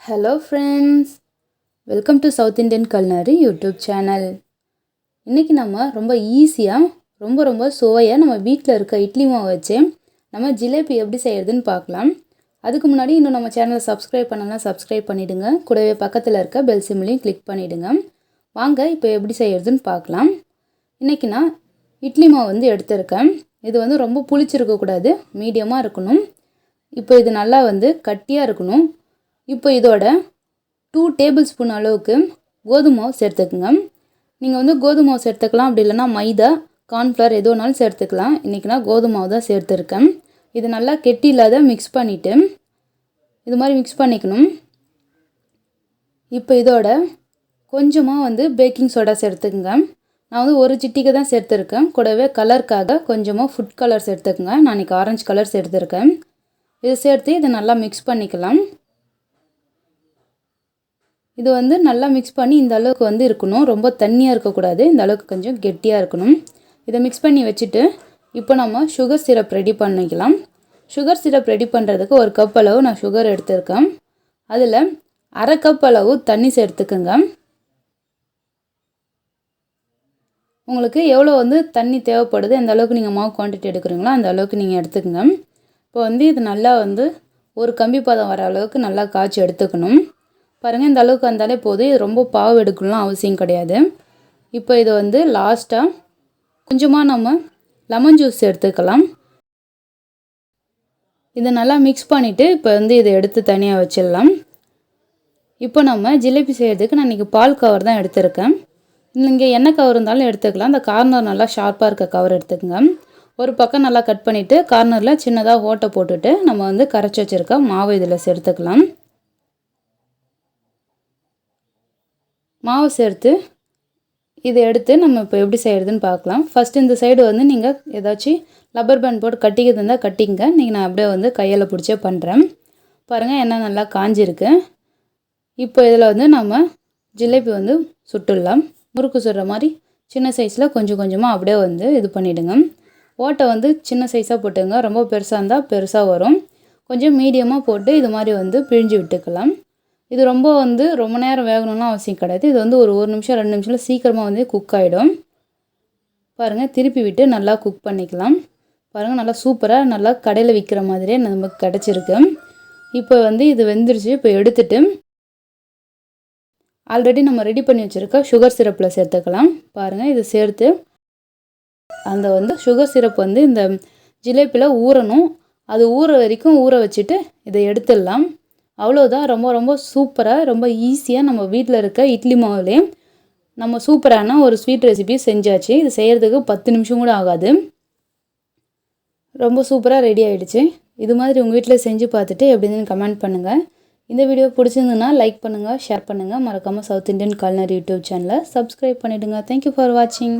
Hello friends, welcome to South Indian Culinary YouTube channel. இன்னைக்கு நம்ம ரொம்ப ஈஸியா ரொம்ப சுவையா நம்ம வீட்ல இருக்க இட்லி மாவு வச்சு நம்ம ஜிலேபி எப்படி செய்யறதுன்னு பார்க்கலாம். அதுக்கு முன்னாடி இன்னும் நம்ம சேனலை சப்ஸ்கிரைப் பண்ணலாம், சப்ஸ்கிரைப் பண்ணிடுங்க. கூடவே பக்கத்துல இருக்க பெல் சிம்பலையும் கிளிக் பண்ணிடுங்க. வாங்க இப்போ எப்படி செய்யறதுன்னு பார்க்கலாம். இன்னைக்கு நான் இட்லி மாவு வந்து எடுத்துர்க்கேன். இது வந்து ரொம்ப புளிச்சிருக்க கூடாது, மீடியமா இருக்கணும். இப்போ இது நல்லா வந்து கட்டியா இருக்கணும். இப்போ இதோட 2 டேபிள்ஸ்பூன் அளவுக்கு கோதுமை மாவு சேர்த்துக்குங்க. நீங்கள் வந்து கோதுமை மாவு சேர்த்துக்கலாம், அப்படி இல்லைனா மைதா, கார்ன்ஃப்ளவர் எதுனாலும் சேர்த்துக்கலாம். இன்றைக்கி நான் கோதுமை மாவு தான் சேர்த்துருக்கேன். இது நல்லா கெட்டி இல்லாத மிக்ஸ் பண்ணிவிட்டு இது மாதிரி மிக்ஸ் பண்ணிக்கணும். இப்போ இதோட கொஞ்சமாக வந்து பேக்கிங் சோடா சேர்த்துக்குங்க. நான் வந்து ஒரு சிட்டிக்கு தான் சேர்த்துருக்கேன். கூடவே கலருக்காக கொஞ்சமாக ஃபுட் கலர் சேர்த்துக்குங்க. நான் இன்றைக்கி ஆரஞ்சு கலர் சேர்த்துருக்கேன். இது சேர்த்து இதை நல்லா மிக்ஸ் பண்ணிக்கலாம். இது வந்து நல்லா மிக்ஸ் பண்ணி இந்த அளவுக்கு வந்து இருக்கணும். ரொம்ப தண்ணியாக இருக்கக்கூடாது, இந்த அளவுக்கு கொஞ்சம் கெட்டியாக இருக்கணும். இதை மிக்ஸ் பண்ணி வச்சுட்டு இப்போ நம்ம சுகர் சிரப் ரெடி பண்ணிக்கலாம். சுகர் சிரப் ரெடி பண்ணுறதுக்கு ஒரு கப் அளவு நான் சுகர் எடுத்துருக்கேன். அதில் அரை கப் அளவு தண்ணி சேர்த்துக்குங்க. உங்களுக்கு எவ்வளோ வந்து தண்ணி தேவைப்படுது, எந்த அளவுக்கு நீங்கள் மாவு குவான்டிட்டி எடுக்கிறீங்களோ அந்த அளவுக்கு நீங்கள் எடுத்துக்கோங்க. இப்போ வந்து இது நல்லா வந்து ஒரு கம்பி பதம் வர அளவுக்கு நல்லா காய்ச்சி எடுத்துக்கணும். பாருங்கள், இந்த அளவுக்கு வந்தாலே போதும். இது ரொம்ப பாவு எடுக்கணும்லாம் அவசியம் கிடையாது. இப்போ இது வந்து லாஸ்ட்டாக கொஞ்சமாக நம்ம லெமன் ஜூஸ் எடுத்துக்கலாம். இதை நல்லா மிக்ஸ் பண்ணிவிட்டு இப்போ வந்து இதை எடுத்து தனியாக வச்சிடலாம். இப்போ நம்ம ஜிலேபி செய்கிறதுக்கு நான் இன்றைக்கி பால் கவர் தான் எடுத்திருக்கேன். இங்கே எண்ணெய் கவர் இருந்தாலும் எடுத்துக்கலாம். அந்த கார்னர் நல்லா ஷார்ப்பாக இருக்க கவர் எடுத்துக்கங்க. ஒரு பக்கம் நல்லா கட் பண்ணிவிட்டு கார்னரில் சின்னதாக ஓட்டை போட்டுட்டு நம்ம வந்து கரைச்சி வச்சுருக்க மாவு இதில் சேர்த்துக்கலாம். மாவு சேர்த்து இதை எடுத்து நம்ம இப்போ எப்படி செய்கிறதுன்னு பார்க்கலாம். ஃபஸ்ட்டு இந்த சைடு வந்து நீங்கள் ஏதாச்சும் ரப்பர் பேண்ட் போட்டு கட்டிக்கிறது இருந்தால் கட்டிங்க. நீங்கள் நான் அப்படியே வந்து கையில் பிடிச்சே பண்ணுறேன். பாருங்கள், எண்ணெய் நல்லா காஞ்சிருக்கு. இப்போ இதில் வந்து நம்ம ஜிலேபி வந்து சுட்டுடலாம். முறுக்கு சுடுற மாதிரி சின்ன சைஸில் கொஞ்சம் கொஞ்சமாக அப்படியே வந்து இது பண்ணிவிடுங்க. ஓட்டை வந்து சின்ன சைஸாக போட்டுங்க. ரொம்ப பெருசாக இருந்தால் பெருசாக வரும். கொஞ்சம் மீடியமாக போட்டு இது மாதிரி வந்து பிழிஞ்சு விட்டுக்கலாம். இது ரொம்ப நேரம் வேகணும்னு அவசியம் கிடையாது. இது வந்து ஒரு நிமிஷம் 2 நிமிஷத்தில் சீக்கிரமாக வந்து குக் ஆகிடும். பாருங்கள், திருப்பி விட்டு நல்லா குக் பண்ணிக்கலாம். பாருங்கள், நல்லா சூப்பராக நல்லா கடையில் விற்கிற மாதிரியே நமக்கு கிடச்சிருக்கு. இப்போ வந்து இது வெந்துருச்சு. இப்போ எடுத்துட்டு ஆல்ரெடி நம்ம ரெடி பண்ணி வச்சுருக்க சுகர் சிரப்பில் சேர்த்துக்கலாம். பாருங்கள், இது சேர்த்து அந்த வந்து சுகர் சிரப் வந்து இந்த ஜிலேபியில் ஊறணும். அது ஊற வரைக்கும் ஊற வச்சுட்டு இதை எடுத்துடலாம். அவ்வளோதான். ரொம்ப சூப்பராக, ரொம்ப ஈஸியாக நம்ம வீட்டில் இருக்க இட்லி மாவுலேயே நம்ம சூப்பரான ஒரு ஸ்வீட் ரெசிபி செஞ்சாச்சு. இது செய்கிறதுக்கு 10 நிமிஷம் கூட ஆகாது. ரொம்ப சூப்பராக ரெடி ஆகிடுச்சு. இது மாதிரி உங்கள் வீட்டில் செஞ்சு பார்த்துட்டு எப்படின்னு கமெண்ட் பண்ணுங்கள். இந்த வீடியோ பிடிச்சிருந்துன்னா லைக் பண்ணுங்கள், ஷேர் பண்ணுங்கள். மறக்காமல் சவுத் இண்டியன் culinary யூடியூப் சேனலை சப்ஸ்கிரைப் பண்ணிவிடுங்க. தேங்க்யூ ஃபார் வாட்சிங்.